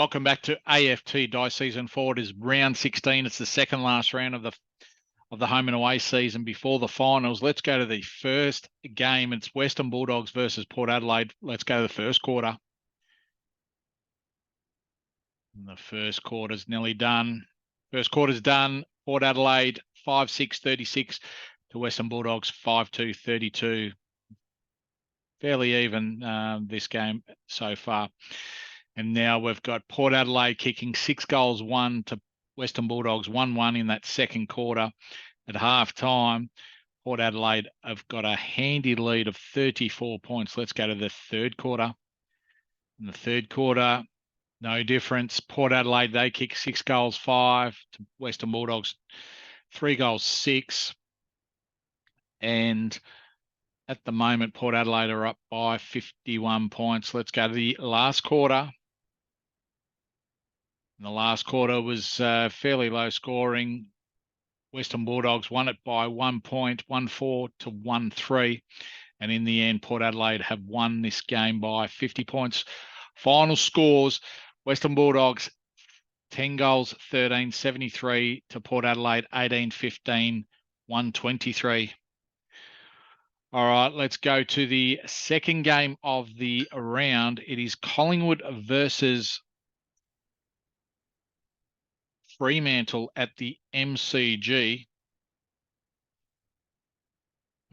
Welcome back to AFT Dice Season 4. It is round 16. It's the second last round of the home and away season before the finals. Let's go to the first game. It's Western Bulldogs versus Port Adelaide. Let's go to the first quarter. And the first quarter's nearly done. First quarter's done. Port Adelaide 5-6-36 to Western Bulldogs 5-2-32. Fairly even this game so far. And now we've got Port Adelaide kicking 6-1 to Western Bulldogs 1-1 in that second quarter. At half time, Port Adelaide have got a handy lead of 34 points. Let's go to the third quarter. In the third quarter, no difference. Port Adelaide, they kick 6-5 to Western Bulldogs 3-6. And at the moment, Port Adelaide are up by 51 points. Let's go to the last quarter. And the last quarter was fairly low scoring. Western Bulldogs won it by 1 point, 1-4 to 1-3. And in the end, Port Adelaide have won this game by 50 points. Final scores, Western Bulldogs 10 goals, 13-73 to Port Adelaide 18-15, 123. All right, let's go to the second game of the round. It is Collingwood versus Fremantle at the MCG.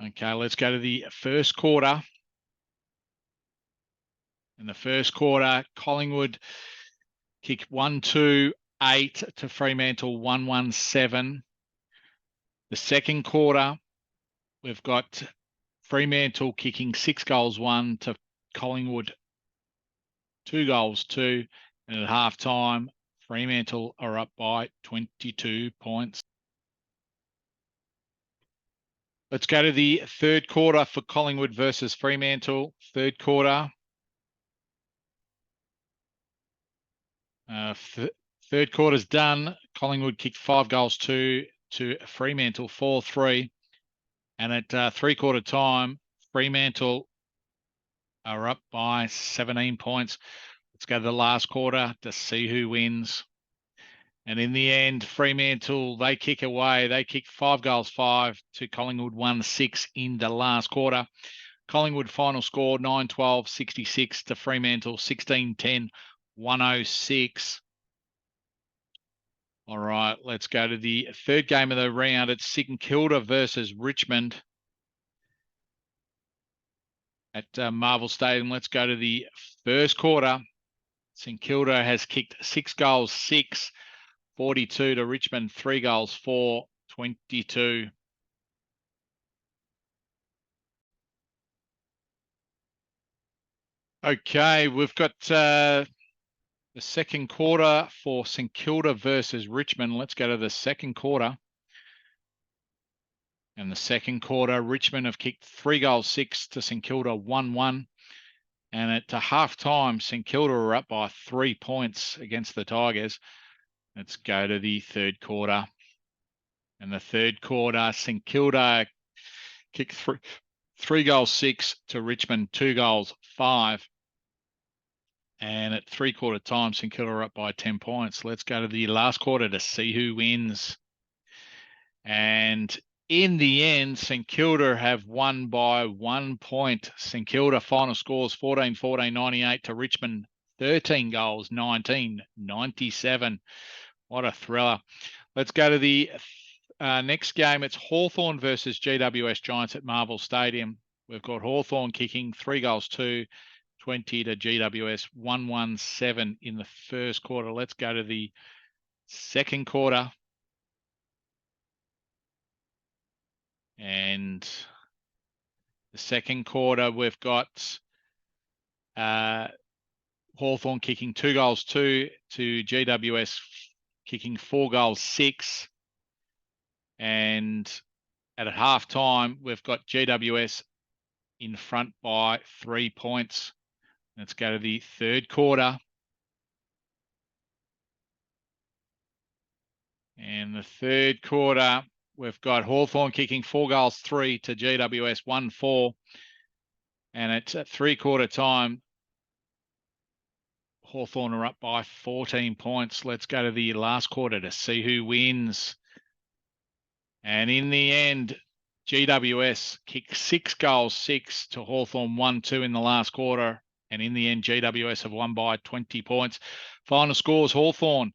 Okay, let's go to the first quarter. In the first quarter, Collingwood kick 1-2-8 to Fremantle 1-1-7. The second quarter, we've got Fremantle kicking 6-1 to Collingwood 2-2. And at half time, Fremantle are up by 22 points. Let's go to the third quarter for Collingwood versus Fremantle. Third quarter. Third quarter's done. Collingwood kicked 5-2 to Fremantle 4-3. And at three-quarter time, Fremantle are up by 17 points. Let's go to the last quarter to see who wins. And in the end, Fremantle, they kick away. They kick 5-5 to Collingwood 1-6 in the last quarter. Collingwood final score 9-12-66 to Fremantle 16-10, 106. All right, let's go to the third game of the round. It's Kilda versus Richmond at Marvel Stadium. Let's go to the first quarter. St Kilda has kicked 6-6, 42 to Richmond, 3-4, 22. Okay, we've got the second quarter for St Kilda versus Richmond. Let's go to the second quarter. And the second quarter, Richmond have kicked 3-6 to St Kilda 1-1. And at half time, St Kilda are up by 3 points against the Tigers. Let's go to the third quarter. And the third quarter, St Kilda kicked 3-6 to Richmond 2-5. And at three-quarter time, St Kilda are up by 10 points. Let's go to the last quarter to see who wins. And in the end, St Kilda have won by 1 point. St Kilda final scores 14-14, 98 to Richmond, 13 goals, 19, 97. What a thriller. Let's go to the next game. It's Hawthorn versus GWS Giants at Marvel Stadium. We've got Hawthorn kicking 3-2, 20 to GWS, 1-1-7 in the first quarter. Let's go to the second quarter. And the second quarter, we've got Hawthorn kicking 2-2 to GWS, kicking 4-6. And at half time, we've got GWS in front by 3 points. Let's go to the third quarter. And the third quarter, we've got Hawthorn kicking 4-3 to GWS 1-4. And it's at three-quarter time, Hawthorn are up by 14 points. Let's go to the last quarter to see who wins. And in the end, GWS kicked 6 goals, 6 to Hawthorn 1-2 in the last quarter. And in the end, GWS have won by 20 points. Final scores, Hawthorn,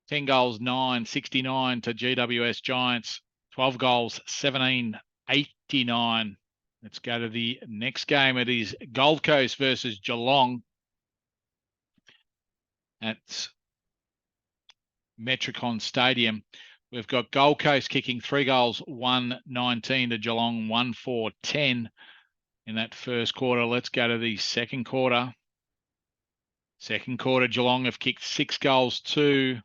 10 goals, 9, 69 to GWS Giants. 12 goals, 17, 89. Let's go to the next game. It is Gold Coast versus Geelong at Metricon Stadium. We've got Gold Coast kicking 3 goals, 1-19 to Geelong, 1-4-10 in that first quarter. Let's go to the second quarter. Second quarter, Geelong have kicked 6 goals, 2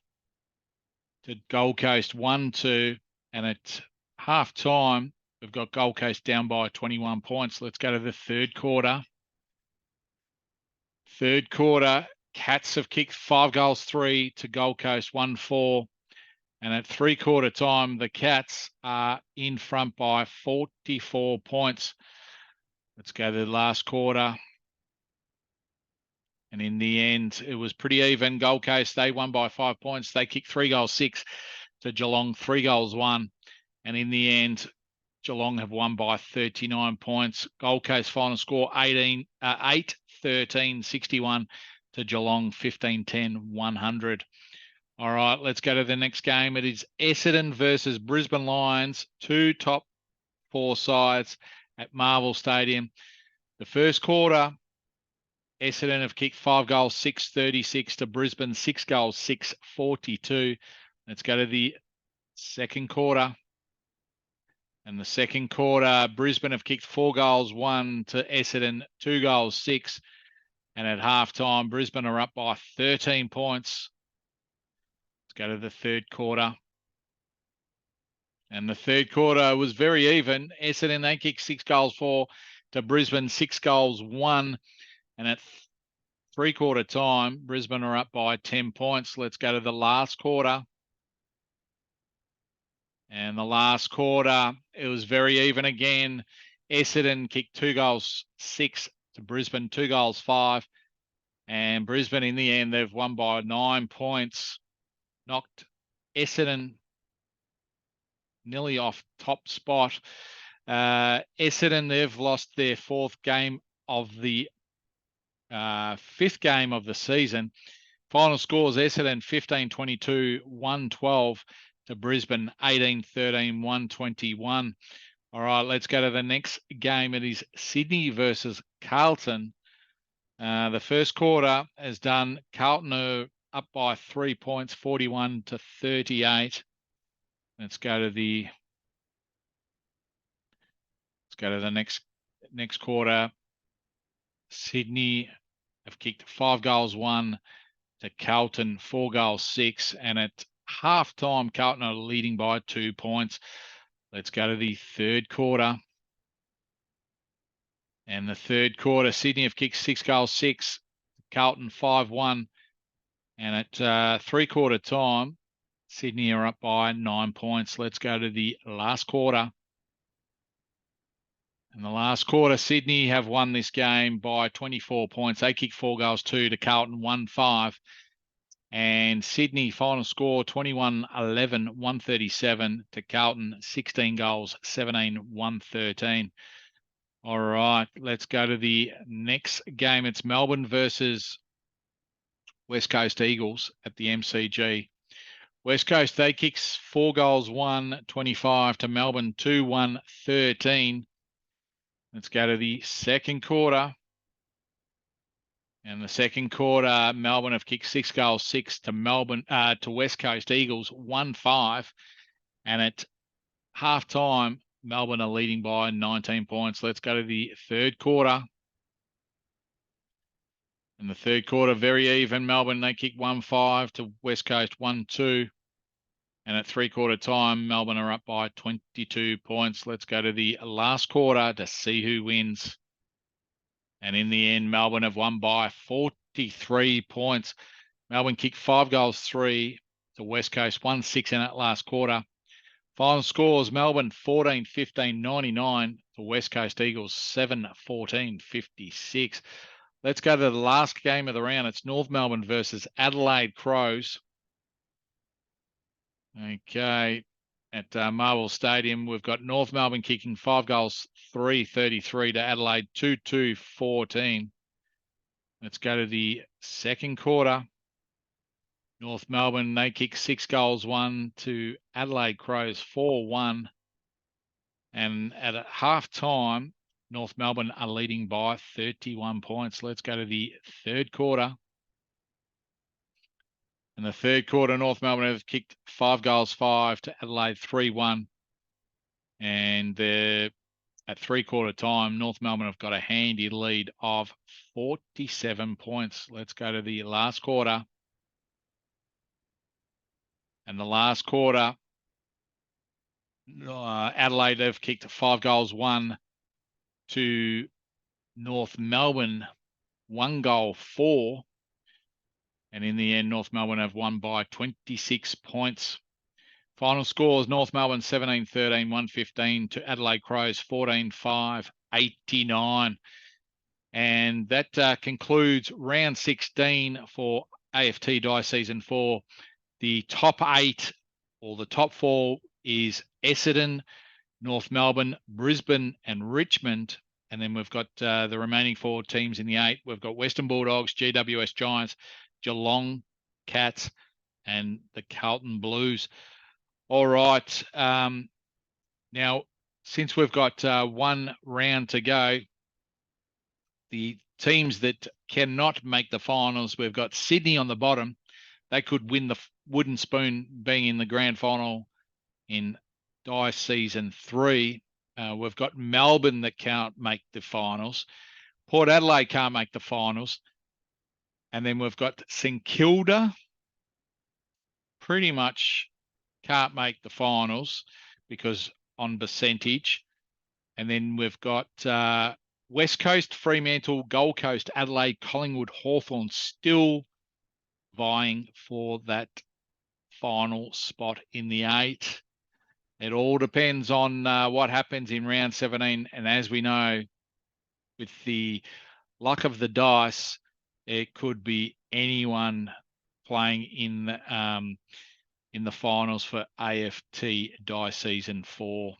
to Gold Coast, 1-2. And at half time, we've got Gold Coast down by 21 points. Let's go to the third quarter. Third quarter, Cats have kicked 5 goals, 3 to Gold Coast, 1-4. And at three-quarter time, the Cats are in front by 44 points. Let's go to the last quarter. And in the end, it was pretty even. Gold Coast, they won by 5 points. They kicked 3 goals, 6 to Geelong, 3 goals, 1. And in the end, Geelong have won by 39 points. Gold Coast final score 8-13, 61 to Geelong, 15-10, 100. All right, let's go to the next game. It is Essendon versus Brisbane Lions, 2 top 4 sides at Marvel Stadium. The first quarter, Essendon have kicked 5 goals, 6-36 to Brisbane, 6 goals, 6-42. Let's go to the second quarter. And the second quarter, Brisbane have kicked 4 goals, 1 to Essendon, 2 goals, 6. And at halftime, Brisbane are up by 13 points. Let's go to the third quarter. And the third quarter was very even. Essendon, they kicked 6 goals, 4 to Brisbane, 6 goals, 1. And at three-quarter time, Brisbane are up by 10 points. Let's go to the last quarter. And the last quarter, it was very even again. Essendon kicked 2 goals, 6 to Brisbane, 2 goals, 5. And Brisbane, in the end, they've won by 9 points. Knocked Essendon nearly off top spot. Essendon, they've lost their 4th game of the 5th game of the season. Final scores, Essendon 15-22, 1-12 to Brisbane, 18-13, 121. All right, let's go to the next game. It is Sydney versus Carlton. The first quarter is done. Carlton are up by 3 points, 41-38. Let's go to the next quarter. Sydney have kicked 5 goals, 1 to Carlton, 4 goals, 6. And at half-time, Carlton are leading by 2 points. Let's go to the third quarter. And the third quarter, Sydney have kicked 6 goals, 6. Carlton 5-1. And at three-quarter time, Sydney are up by 9 points. Let's go to the last quarter. In the last quarter, Sydney have won this game by 24 points. They kicked 4 goals, 2 to Carlton, 1-5. And Sydney final score 21-11, 137 to Carlton, 16 goals, 17, 113. All right, let's go to the next game. It's Melbourne versus West Coast Eagles at the MCG. West Coast, they kick 4 goals, 1-25 to Melbourne, 2-1-13. Let's go to the second quarter. And the second quarter, Melbourne have kicked 6 goals, 6 to West Coast Eagles, 1-5. And at halftime, Melbourne are leading by 19 points. Let's go to the third quarter. In the third quarter, very even. Melbourne, they kick 1-5 to West Coast, 1-2. And at three-quarter time, Melbourne are up by 22 points. Let's go to the last quarter to see who wins. And in the end, Melbourne have won by 43 points. Melbourne kicked 5 goals, 3 to West Coast, 1-6 in that last quarter. Final scores, Melbourne 14-15, 99 to West Coast Eagles, 7-14, 56. Let's go to the last game of the round. It's North Melbourne versus Adelaide Crows. Okay. At Marvel Stadium, we've got North Melbourne kicking 5 goals, 3-33 to Adelaide, 2-2-14. Let's go to the second quarter. North Melbourne, they kick 6 goals, 1 to Adelaide Crows, 4-1. And at half time, North Melbourne are leading by 31 points. Let's go to the third quarter. In the third quarter, North Melbourne have kicked 5 goals, 5 to Adelaide, 3-1. And at three-quarter time, North Melbourne have got a handy lead of 47 points. Let's go to the last quarter. And the last quarter, Adelaide have kicked 5 goals, 1 to North Melbourne, 1 goal, 4. And in the end, North Melbourne have won by 26 points. Final scores, North Melbourne 17-13, 115 to Adelaide Crows 14-5, 89. And that concludes round 16 for AFT Dice Season 4. The top 8 or the top 4 is Essendon, North Melbourne, Brisbane and Richmond. And then we've got the remaining 4 teams in the 8. We've got Western Bulldogs, GWS Giants, Geelong Cats and the Carlton Blues. All right. Now, since we've got 1 round to go, the teams that cannot make the finals, we've got Sydney on the bottom. They could win the wooden spoon being in the grand final in Dice Season 3. We've got Melbourne that can't make the finals. Port Adelaide can't make the finals. And then we've got St Kilda, pretty much can't make the finals because on percentage. And then we've got West Coast, Fremantle, Gold Coast, Adelaide, Collingwood, Hawthorn still vying for that final spot in the 8. It all depends on what happens in round 17. And as we know, with the luck of the dice, it could be anyone playing in the finals for AFT Dice Season 4.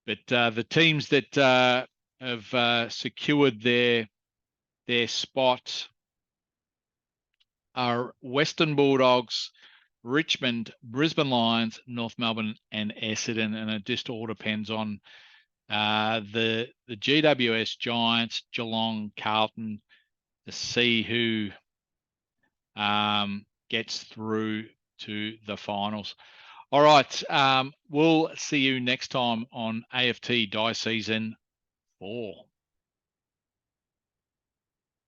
But the teams that have secured their spot are Western Bulldogs, Richmond, Brisbane Lions, North Melbourne and Essendon. And it just all depends on the GWS Giants, Geelong, Carlton, to see who gets through to the finals. All right. We'll see you next time on AFT Dice Season 4.